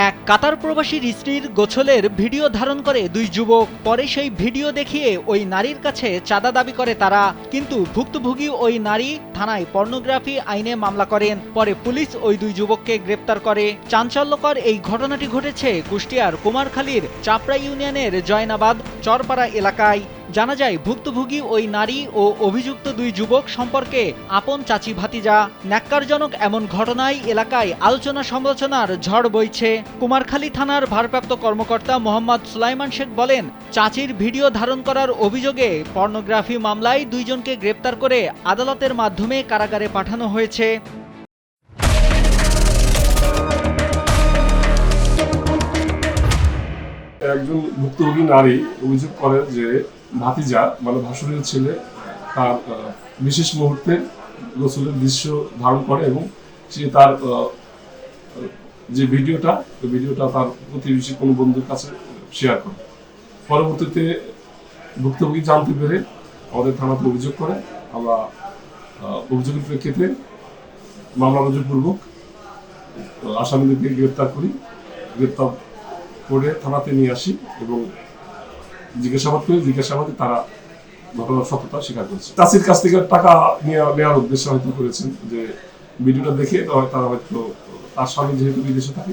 এক কাতার প্রবাসীর স্ত্রীর গোছলের ভিডিও ধারণ করে দুই যুবক। পরে সেই ভিডিও দেখিয়ে ওই নারীর কাছে চাঁদা দাবি করে তারা। কিন্তু ভুক্তভোগী ওই নারী থানায় পর্নোগ্রাফি আইনে মামলা করেন। পরে পুলিশ ওই দুই যুবককে গ্রেপ্তার করে। চাঞ্চল্যকর এই ঘটনাটি ঘটেছে কুষ্টিয়ার কুমারখালীর চাপড়া ইউনিয়নের জয়নাবাদ চরপাড়া এলাকায়। জানা যায় ভুক্তভোগী ওই নারী ও অভিযুক্ত দুই যুবক সম্পর্কে আপন চাচি ভাতিজা। ন্যাক্কারজনক এমন ঘটনায় এলাকায় আলোচনা সমালোচনার ঝড় বইছে। কুমারখালী থানার ভারপ্রাপ্ত কর্মকর্তা মোহাম্মদ সুলাইমান শেখ বলেন, চাচির ভিডিও ধারণ করার অভিযোগে পর্নোগ্রাফি মামলায় দুইজনকে গ্রেপ্তার করে আদালতের মাধ্যমে কারাগারে পাঠানো হয়েছে। একজন ভুক্তভোগী নারী অভিযোগ করে যে ভাতিজা মানে ভাসুরের ছেলে তার বিশেষ মুহূর্তে গোসলের দৃশ্য ধারণ করে এবং সে তার যে ভিডিওটা তার প্রতিবেশী কোনো বন্ধুর কাছে শেয়ার করে। পরবর্তীতে ভুক্তভোগী জানতে পেরে আমাদের থানাতে অভিযোগ করে। আমরা অভিযোগের প্রেক্ষিতে মামলা রুজুপূর্বক আসামিদেরকে গ্রেপ্তার করি। গ্রেপ্তার করে থানাতে নিয়ে আসি এবং জিজ্ঞাসাবাদে তারা ঘটনার সত্যতা স্বীকার করেছে। চাষির কাছ থেকে টাকা নেওয়ার উদ্দেশ্যে হয়তো করেছেন, যে ভিডিওটা দেখে তারা হয়তো তার স্বামী যেহেতু বিদেশে থাকে